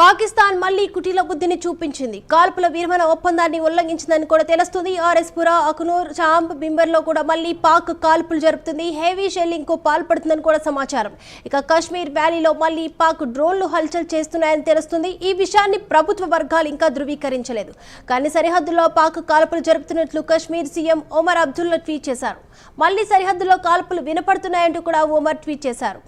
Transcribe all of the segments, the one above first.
పాకిస్తాన్ మళ్లీ కుటీల బుద్ధిని చూపించింది. కాల్పుల విరమణ ఒప్పందాన్ని ఉల్లంఘించిందని కూడా తెలుస్తుంది. ఆర్ఎస్పురా, అఖనూర్, చాంబ్, బింబర్లో కూడా మళ్లీ పాక్ కాల్పులు జరుపుతుంది. హెవీ షెల్లింగ్ కు పాల్పడుతుందని కూడా సమాచారం. ఇక కశ్మీర్ వ్యాలీలో మళ్లీ పాక్ డ్రోన్లు హల్చల్ చేస్తున్నాయని తెలుస్తుంది. ఈ విషయాన్ని ప్రభుత్వ వర్గాలు ఇంకా ధృవీకరించలేదు. కానీ సరిహద్దులో పాక్ కాల్పులు జరుపుతున్నట్లు కశ్మీర్ సీఎం ఒమర్ అబ్దుల్లా ట్వీట్ చేశారు. మళ్లీ సరిహద్దులో కాల్పులు వినపడుతున్నాయంటూ కూడా ఒమర్ ట్వీట్ చేశారు.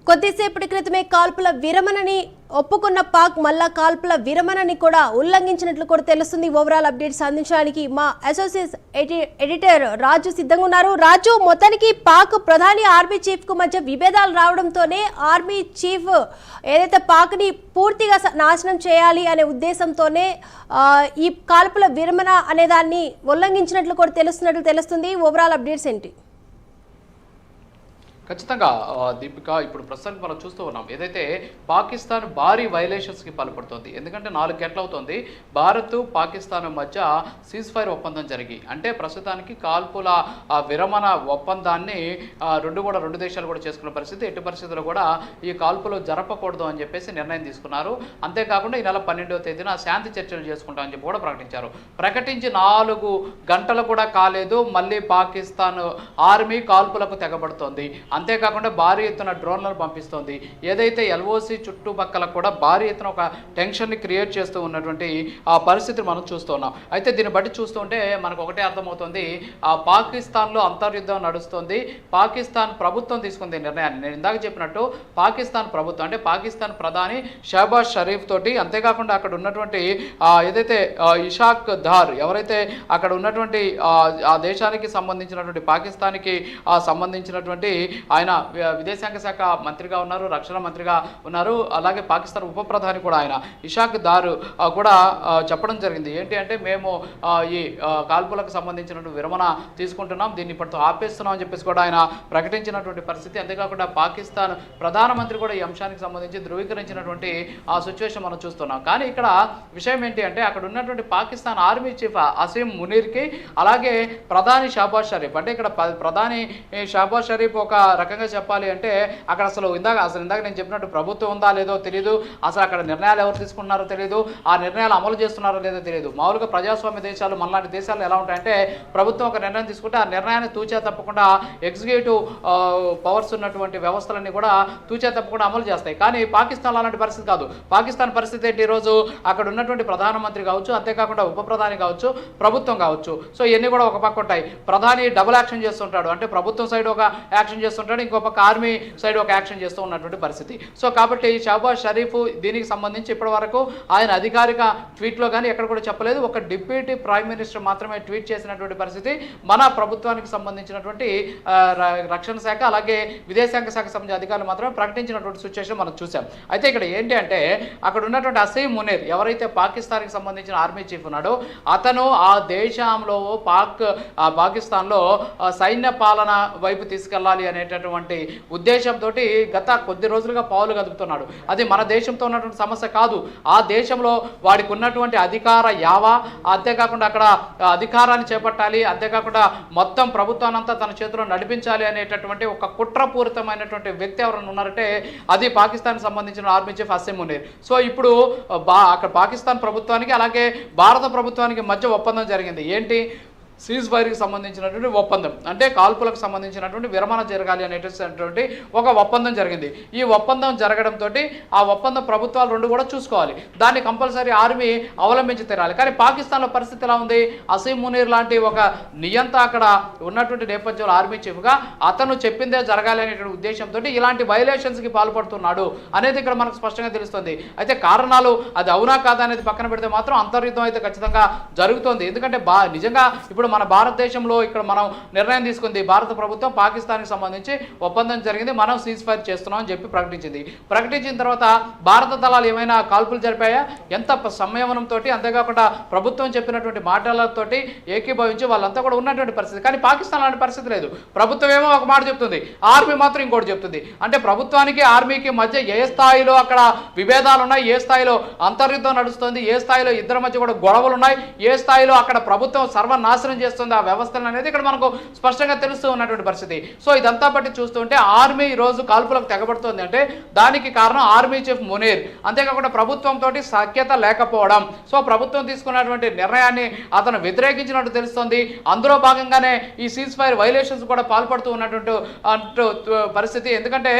కొద్దిసేపటి క్రితమే కాల్పుల విరమణని ఒప్పుకున్న పాక్ మళ్ళా కాల్పుల విరమణని కూడా ఉల్లంఘించినట్లు కూడా తెలుస్తుంది. ఓవరాల్ అప్డేట్స్ అందించడానికి మా అసోసియేట్ ఎడిటర్ రాజు సిద్ధంగా ఉన్నారు. రాజు, మొత్తానికి పాక్ ప్రధాని ఆర్మీ చీఫ్ కు మధ్య విభేదాలు రావడంతోనే ఆర్మీ చీఫ్ ఏదైతే పాక్ ని పూర్తిగా నాశనం చేయాలి అనే ఉద్దేశంతోనే ఈ కాల్పుల విరమణ అనే దాన్ని ఉల్లంఘించినట్లు కూడా తెలుస్తుంది. ఓవరాల్ అప్డేట్స్ ఏంటి? ఖచ్చితంగా దీపిక, ఇప్పుడు ప్రస్తుతానికి మనం చూస్తూ ఉన్నాం ఏదైతే పాకిస్తాన్ భారీ వైలేషన్స్కి పాల్పడుతోంది. ఎందుకంటే 4 గంటలు అవుతుంది భారత్ పాకిస్తాన్ మధ్య సీజ్ ఫైర్ ఒప్పందం జరిగి, అంటే ప్రస్తుతానికి కాల్పుల విరమణ ఒప్పందాన్ని రెండు దేశాలు కూడా చేసుకున్న పరిస్థితి. ఎట్టి పరిస్థితుల్లో కూడా ఈ కాల్పులు జరపకూడదు అని చెప్పేసి నిర్ణయం తీసుకున్నారు. అంతేకాకుండా ఈ నెల 12వ తేదీన శాంతి చర్చలు చేసుకుంటామని చెప్పి కూడా ప్రకటించారు. ప్రకటించి 4 గంటలు కూడా కాలేదు, మళ్ళీ పాకిస్తాన్ ఆర్మీ కాల్పులకు తెగబడుతోంది. అంతేకాకుండా భారీ ఎత్తున డ్రోన్లను పంపిస్తోంది. ఏదైతే ఎల్ఓసి చుట్టుపక్కల కూడా భారీ ఎత్తున ఒక టెన్షన్ని క్రియేట్ చేస్తూ ఉన్నటువంటి ఆ పరిస్థితిని మనం చూస్తున్నాం. అయితే దీన్ని బట్టి చూస్తుంటే మనకు ఒకటే అర్థమవుతుంది, పాకిస్తాన్లో అంతర్యుద్ధం నడుస్తుంది. పాకిస్తాన్ ప్రభుత్వం తీసుకుంది నిర్ణయాన్ని. నేను ఇందాక చెప్పినట్టు పాకిస్తాన్ ప్రభుత్వం అంటే పాకిస్తాన్ ప్రధాని షహబాజ్ షరీఫ్ తోటి, అంతేకాకుండా అక్కడ ఉన్నటువంటి ఏదైతే ఇషాక్ దార్ ఎవరైతే అక్కడ ఉన్నటువంటి ఆ దేశానికి సంబంధించినటువంటి పాకిస్తాన్కి సంబంధించినటువంటి ఆయన విదేశాంగ శాఖ మంత్రిగా ఉన్నారు, రక్షణ మంత్రిగా ఉన్నారు, అలాగే పాకిస్తాన్ ఉప ప్రధాని కూడా ఆయన ఇషాక్ దార్ కూడా చెప్పడం జరిగింది. ఏంటి అంటే మేము ఈ కాల్పులకు సంబంధించినటువంటి విరమణ తీసుకుంటున్నాం, దీన్ని ఇప్పటితో ఆపేస్తున్నాం అని చెప్పేసి కూడా ఆయన ప్రకటించినటువంటి పరిస్థితి. అంతేకాకుండా పాకిస్తాన్ ప్రధానమంత్రి కూడా ఈ అంశానికి సంబంధించి ధృవీకరించినటువంటి ఆ సిచ్యువేషన్ మనం చూస్తున్నాం. కానీ ఇక్కడ విషయం ఏంటి అంటే అక్కడ ఉన్నటువంటి పాకిస్తాన్ ఆర్మీ చీఫ్ అసీం మునీర్కి, అలాగే ప్రధాని షహబాజ్ షరీఫ్, అంటే ఇక్కడ ప్రధాని షహబాజ్ షరీఫ్ ఒక రకంగా చెప్పాలి అంటే అక్కడ అసలు ఇందాక నేను చెప్పినట్టు ప్రభుత్వం ఉందా లేదో తెలియదు, అసలు అక్కడ నిర్ణయాలు ఎవరు తీసుకున్నారో తెలియదు, ఆ నిర్ణయాలు అమలు చేస్తున్నారో లేదో తెలియదు. మామూలుగా ప్రజాస్వామ్య దేశాలు మనలాంటి దేశాలు ఎలా ఉంటాయంటే ప్రభుత్వం ఒక నిర్ణయం తీసుకుంటే ఆ నిర్ణయాన్ని తూచా తప్పకుండా ఎగ్జిక్యూటివ్ పవర్స్ ఉన్నటువంటి వ్యవస్థలన్నీ కూడా తూచా తప్పకుండా అమలు చేస్తాయి. కానీ పాకిస్తాన్ అలాంటి పరిస్థితి కాదు. పాకిస్తాన్ పరిస్థితి ఏంటి, ఈరోజు అక్కడ ఉన్నటువంటి ప్రధానమంత్రి కావచ్చు, అంతేకాకుండా ఉప ప్రధాని కావచ్చు, ప్రభుత్వం కావచ్చు, సో ఇవన్నీ కూడా ఒక పక్క ఉంటాయి. ప్రధాని డబుల్ యాక్షన్ చేస్తుంటాడు, అంటే ప్రభుత్వం సైడ్ ఒక యాక్షన్ చేస్తుంటాడు, ఇంకో పక్క ఆర్మీ సైడ్ ఒక యాక్షన్ చేస్తూ ఉన్నటువంటి పరిస్థితి. సో కాబట్టి షహబాజ్ షరీఫ్ దీనికి సంబంధించి ఇప్పటి వరకు ఆయన అధికారిక ట్వీట్లో కానీ ఎక్కడ కూడా చెప్పలేదు. ఒక డిప్యూటీ ప్రైమ్ మినిస్టర్ మాత్రమే ట్వీట్ చేసినటువంటి పరిస్థితి. మన ప్రభుత్వానికి సంబంధించినటువంటి రక్షణ శాఖ అలాగే విదేశాంగ శాఖ సంబంధించిన అధికారులు మాత్రమే ప్రకటించినటువంటి సిచ్యువేషన్ మనం చూసాం. అయితే ఇక్కడ ఏంటి అంటే అక్కడ ఉన్నటువంటి అసీం మునీర్ ఎవరైతే పాకిస్తాన్కి సంబంధించిన ఆర్మీ చీఫ్ ఉన్నాడో అతను ఆ దేశంలో పాకిస్తాన్లో సైన్య పాలన వైపు తీసుకెళ్లాలి అనేటటువంటి ఉద్దేశంతో గత కొద్ది రోజులుగా పావులు కదుపుతున్నాడు. అది మన దేశంతో ఉన్నటువంటి సమస్య కాదు, ఆ దేశంలో వాడికి ఉన్నటువంటి అధికార యావా, అంతేకాకుండా అక్కడ అధికారాన్ని చేపట్టాలి, అంతేకాకుండా మొత్తం ప్రభుత్వాన్ని అంతా తన చేతిలో నడిపించాలి అనేటటువంటి ఒక కుట్రపూరితమైనటువంటి వ్యక్తి ఎవరైనా ఉన్నారంటే అది పాకిస్తాన్కి సంబంధించిన army chief Asim Munir. So ఇప్పుడు అక్కడ పాకిస్తాన్ ప్రభుత్వానికి అలాగే భారత ప్రభుత్వానికి మధ్య ఒప్పందం జరిగింది. ఏంటి, సీజ్ ఫైర్కి సంబంధించినటువంటి ఒప్పందం, అంటే కాల్పులకు సంబంధించినటువంటి విరమణ జరగాలి అనేటటువంటి ఒక ఒప్పందం జరిగింది. ఈ ఒప్పందం జరగడంతో ఆ ఒప్పందం ప్రభుత్వాలు రెండు కూడా చూసుకోవాలి, దాన్ని కంపల్సరీ ఆర్మీ అవలంబించి తీరాలి. కానీ పాకిస్తాన్లో పరిస్థితి ఎలా ఉంది, అసీం మునీర్ లాంటి ఒక నియంత అక్కడ ఉన్నటువంటి నేపథ్యంలో ఆర్మీ చీఫ్గా అతను చెప్పిందే జరగాలి అనేటువంటి ఉద్దేశంతో ఇలాంటి వైలేషన్స్కి పాల్పడుతున్నాడు అనేది ఇక్కడ మనకు స్పష్టంగా తెలుస్తుంది. అయితే కారణాలు అది అవునా కాదా అనేది పక్కన పెడితే మాత్రం అంతర్యుద్ధం అయితే ఖచ్చితంగా జరుగుతోంది. ఎందుకంటే నిజంగా ఇప్పుడు మన భారతదేశంలో ఇక్కడ మనం నిర్ణయం తీసుకుంది, భారత ప్రభుత్వం పాకిస్తాన్కి సంబంధించి ఒప్పందం జరిగింది, మనం సీజ్ ఫైర్ చేస్తున్నాం అని చెప్పి ప్రకటించింది. ప్రకటించిన తర్వాత భారత దళాలు ఏమైనా కాల్పులు జరిపాయా? ఎంత సంయమనంతో, అంతేకాకుండా ప్రభుత్వం చెప్పినటువంటి మాటలతోటి ఏకీభవించి వాళ్ళంతా కూడా ఉన్నటువంటి పరిస్థితి. కానీ పాకిస్తాన్ లాంటి పరిస్థితి లేదు. ప్రభుత్వం ఏమో ఒక మాట చెప్తుంది, ఆర్మీ మాత్రం ఇంకోటి చెప్తుంది. అంటే ప్రభుత్వానికి ఆర్మీకి మధ్య ఏ స్థాయిలో అక్కడ విభేదాలు ఉన్నాయి, ఏ స్థాయిలో అంతర్యుద్ధం నడుస్తుంది, ఏ స్థాయిలో ఇద్దరి మధ్య కూడా గొడవలు ఉన్నాయి, ఏ స్థాయిలో అక్కడ ప్రభుత్వం సర్వనాశనం చేస్తుంది ఆ వ్యవస్థలు అనేది ఇక్కడ మనకు స్పష్టంగా తెలుస్తూ ఉన్నటువంటి పరిస్థితి. సో ఇదంతా బట్టి చూస్తుంటే ఆర్మీ ఈ రోజు కాల్పులకు తెగబడుతుంది అంటే దానికి కారణం ఆర్మీ చీఫ్ మునీర్. అంతేకాకుండా ప్రభుత్వంతో సఖ్యత లేకపోవడం. సో ప్రభుత్వం తీసుకున్నటువంటి నిర్ణయాన్ని అతను వ్యతిరేకించినట్టు తెలుస్తుంది. అందులో భాగంగానే ఈ సీజ్ ఫైర్ వైలేషన్స్ కూడా పాల్పడుతూ ఉన్నటువంటి పరిస్థితి. ఎందుకంటే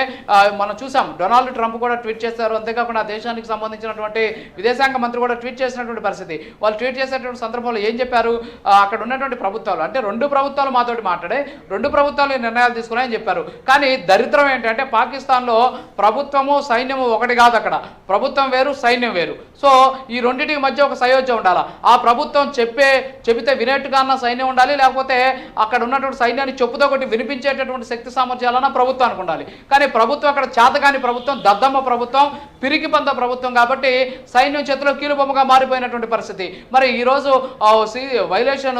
మనం చూసాం, డొనాల్డ్ ట్రంప్ కూడా ట్వీట్ చేశారు. అంతేకాకుండా దేశానికి సంబంధించినటువంటి విదేశాంగ మంత్రి కూడా ట్వీట్ చేసినటువంటి పరిస్థితి. వాళ్ళు ట్వీట్ చేసేటువంటి సందర్భంలో ఏం చెప్పారు, అక్కడ ఉన్నటువంటి ప్రభుత్వాలు అంటే 2 ప్రభుత్వాలు మాతోటి మాట్లాడే 2 ప్రభుత్వాలు నిర్ణయాలు తీసుకున్నాయని చెప్పారు. కానీ దరిద్రం ఏంటంటే పాకిస్తాన్లో ప్రభుత్వము సైన్యము ఒకటి కాదు. అక్కడ ప్రభుత్వం వేరు, సైన్యం వేరు. సో ఈ రెండింటికి మధ్య ఒక సయోధ్య ఉండాలి. ఆ ప్రభుత్వం చెబితే వినేట్టుగా సైన్యం ఉండాలి, లేకపోతే అక్కడ ఉన్నటువంటి సైన్యాన్ని చెప్పుతో కొట్టి వినిపించేటటువంటి శక్తి సామర్థ్యాలన్న ప్రభుత్వానికి ఉండాలి. కానీ ప్రభుత్వం అక్కడ చేతకాని ప్రభుత్వం, దద్దమ్మ ప్రభుత్వం, పిరికిపంత ప్రభుత్వం కాబట్టి సైన్యం చేతిలో కీలుబొమ్మగా మారిపోయినటువంటి పరిస్థితి. మరి ఈరోజు వైలేషన్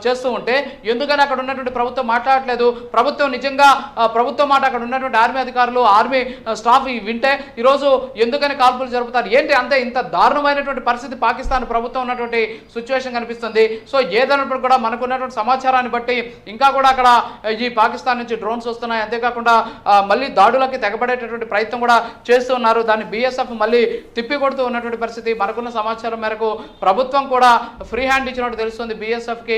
చేస్తూ ఉంటే ఎందుకని అక్కడ ఉన్నటువంటి ప్రభుత్వం మాట్లాడట్లేదు? ప్రభుత్వం నిజంగా ప్రభుత్వం మాట అక్కడ ఉన్నటువంటి ఆర్మీ అధికారులు, ఆర్మీ స్టాఫ్ వింటే ఈరోజు ఎందుకని కాల్పులు జరుపుతారు? ఏంటి అంతే ఇంత దారుణమైనటువంటి పరిస్థితి పాకిస్తాన్ ప్రభుత్వం ఉన్నటువంటి సిచ్యువేషన్ కనిపిస్తుంది. సో ఏదైనప్పుడు కూడా మనకున్నటువంటి సమాచారాన్ని బట్టి ఇంకా కూడా అక్కడ ఈ పాకిస్తాన్ నుంచి డ్రోన్స్ వస్తున్నాయి. అంతేకాకుండా మళ్ళీ దాడులకి తెగబడేటటువంటి ప్రయత్నం కూడా చేస్తూ ఉన్నారు. దాన్ని BSF మళ్ళీ తిప్పికొడుతూ ఉన్నటువంటి పరిస్థితి. మనకున్న సమాచారం మేరకు ప్రభుత్వం కూడా ఫ్రీ హ్యాండ్ ఇచ్చినట్టు తెలుస్తుంది BSFకి.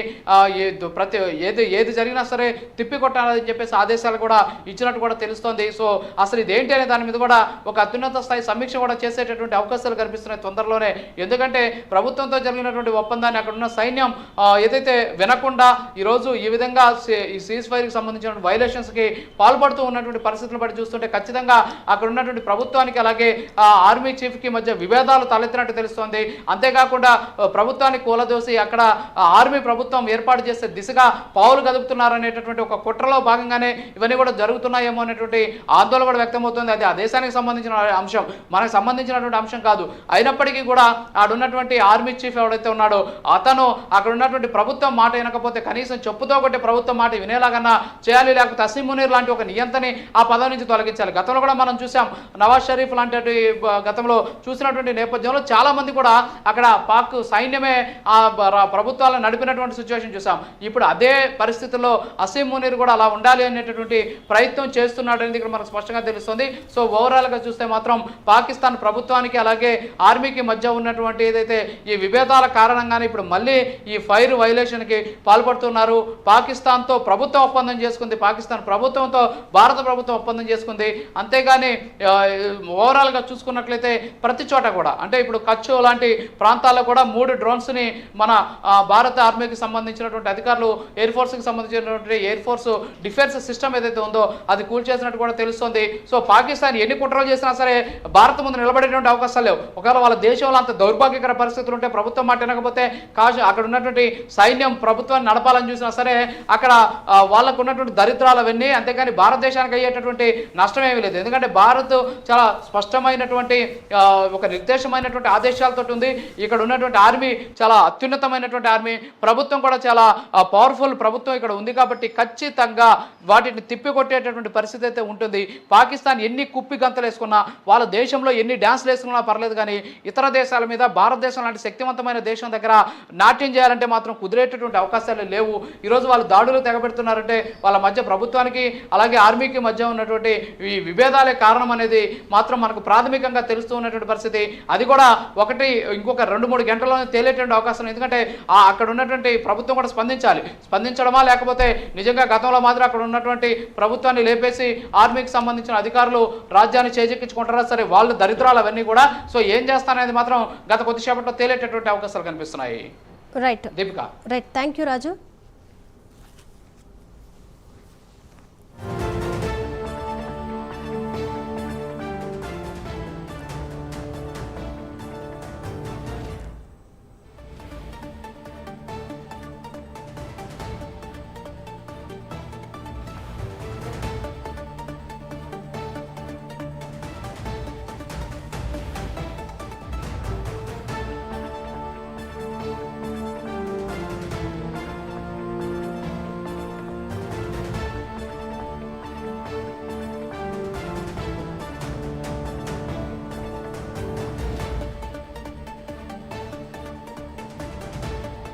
ఏది జరిగినా సరే తిప్పికొట్టాలని చెప్పేసి ఆదేశాలు కూడా ఇచ్చినట్టు కూడా తెలుస్తోంది. సో అసలు ఇదేంటి అనే దాని మీద కూడా ఒక అత్యున్నత స్థాయి సమీక్ష కూడా చేసేటటువంటి అవకాశాలు కనిపిస్తున్నాయి తొందరలోనే. ఎందుకంటే ప్రభుత్వంతో జరిగినటువంటి ఒప్పందాన్ని అక్కడ ఉన్న సైన్యం ఏదైతే వినకుండా ఈరోజు ఈ విధంగా ఈ సీజ్ ఫైర్కి సంబంధించిన వైలేషన్స్కి పాల్పడుతూ ఉన్నటువంటి పరిస్థితులు బట్టి చూస్తుంటే ఖచ్చితంగా అక్కడ ఉన్నటువంటి ప్రభుత్వానికి అలాగే ఆర్మీ చీఫ్కి మధ్య విభేదాలు తలెత్తినట్టు తెలుస్తోంది. అంతేకాకుండా ప్రభుత్వాన్ని కూలదోసి అక్కడ ఆర్మీ ప్రభుత్వం ఏర్పాటు చేసే దిశగా పావులు కదుపుతున్నారనేటటువంటి ఒక కుట్రలో భాగంగానే ఇవన్నీ కూడా జరుగుతున్నాయేమో అనేటువంటి ఆందోళన కూడా వ్యక్తమవుతుంది. అది ఆ దేశానికి సంబంధించిన అంశం, మనకు సంబంధించినటువంటి అంశం కాదు. అయినప్పటికీ కూడా ఆడున్నటువంటి ఆర్మీ చీఫ్ ఎవడైతే ఉన్నాడో అతను అక్కడ ఉన్నటువంటి ప్రభుత్వం మాట వినకపోతే కనీసం చెప్పుతో కొట్టే ప్రభుత్వం మాట వినేలాగన్నా చేయాలి, లేకపోతే అసీం మునీర్ లాంటి ఒక నియంతని ఆ పదవి నుంచి తొలగించాలి. గతంలో కూడా మనం చూసాం, నవాజ్ షరీఫ్ లాంటి గతంలో చూసినటువంటి నేపథ్యంలో చాలా మంది కూడా అక్కడ పాక్ సైన్యమే ఆ ప్రభుత్వాలను నడిపినటువంటి సిచ్యువేషన్ చూసాం. ఇప్పుడు అదే పరిస్థితుల్లో అసీం మునీర్ కూడా అలా ఉండాలి అనేటటువంటి ప్రయత్నం చేస్తున్నాడు అనేది ఇక్కడ మనకు స్పష్టంగా తెలుస్తుంది. సో ఓవరాల్గా చూస్తే మాత్రం పాకిస్తాన్ ప్రభుత్వానికి అలాగే ఆర్మీకి మధ్య ఉన్నటువంటి ఏదైతే ఈ విభేదాల కారణంగానే ఇప్పుడు మళ్ళీ ఈ ఫైర్ వైలేషన్కి పాల్పడుతున్నారు. పాకిస్తాన్తో ప్రభుత్వం ఒప్పందం చేసుకుంది, పాకిస్తాన్ ప్రభుత్వంతో భారత ప్రభుత్వం ఒప్పందం చేసుకుంది. అంతేగాని ఓవరాల్గా చూసుకున్నట్లయితే ప్రతి చోట కూడా అంటే ఇప్పుడు కచ్ లాంటి ప్రాంతాల్లో కూడా 3 డ్రోన్స్ని మన భారత ఆర్మీకి సంబంధించినటువంటి అధికారులు, ఎయిర్ ఫోర్స్కి సంబంధించినటువంటి ఎయిర్ ఫోర్స్ డిఫెన్స్ సిస్టమ్ ఏదైతే ఉందో అది కూల్చేసినట్టు కూడా తెలుస్తుంది. సో పాకిస్తాన్ ఎన్ని కుట్రలు చేసినా సరే భారత్ ముందు నిలబడేటువంటి అవకాశాలు లేవు. ఒకవేళ వాళ్ళ దేశంలో అంత దౌర్భాగ్యకర పరిస్థితులు ఉంటే ప్రభుత్వం మాట వినకపోతే అక్కడ ఉన్నటువంటి సైన్యం ప్రభుత్వాన్ని నడపాలని చూసినా సరే అక్కడ వాళ్ళకు ఉన్నటువంటి దరిద్రాలు అవన్నీ, అంతేకాని భారతదేశానికి అయ్యేటటువంటి నష్టం ఏమీ లేదు. ఎందుకంటే భారత్ చాలా స్పష్టమైనటువంటి ఒక నిర్దేశమైనటువంటి ఆదేశాలతో ఉంది. ఇక్కడ ఉన్నటువంటి ఆర్మీ చాలా అత్యున్నతమైనటువంటి ఆర్మీ, ప్రభుత్వం కూడా చాలా పవర్ఫుల్ ప్రభుత్వం ఇక్కడ ఉంది. కాబట్టి ఖచ్చితంగా వాటిని తిప్పికొట్టేటటువంటి పరిస్థితి అయితే ఉంటుంది. పాకిస్తాన్ ఎన్ని కుప్పి గంతలు వేసుకున్నా, వాళ్ళ దేశంలో ఎన్ని డ్యాన్స్లు వేసుకున్నా పర్లేదు, కానీ ఇతర దేశాల మీద భారతదేశం లాంటి శక్తివంతమైన దేశం దగ్గర నాట్యం చేయాలంటే మాత్రం కుదిరేటటువంటి అవకాశాలు లేవు. ఈరోజు వాళ్ళు దాడులు తెగబెడుతున్నారంటే వాళ్ళ మధ్య ప్రభుత్వానికి అలాగే ఆర్మీకి మధ్య ఉన్నటువంటి ఈ విభేదాలే కారణం అనేది మాత్రం మనకు ప్రాథమికంగా తెలుస్తూ ఉన్నటువంటి పరిస్థితి. అది కూడా ఇంకొక 2-3 గంటల్లోనే తేలేటువంటి అవకాశం. ఎందుకంటే అక్కడ ఉన్నటువంటి ప్రభుత్వం కూడా స్పందించడమా లేకపోతే నిజంగా గతంలో మాత్రం అక్కడ ఉన్నటువంటి ప్రభుత్వాన్ని లేపేసి ఆర్మీకి సంబంధించిన అధికారులు రాజ్యాన్ని చేజెక్కించుకుంటారా సరే వాళ్ళు దరిద్రాలు అవన్నీ కూడా. సో ఏం చేస్తారనేది మాత్రం గత కొద్దిసేపట్లో తేలేటటువంటి అవకాశాలు కనిపిస్తున్నాయి. Right Deepika. Right, thank you Raju.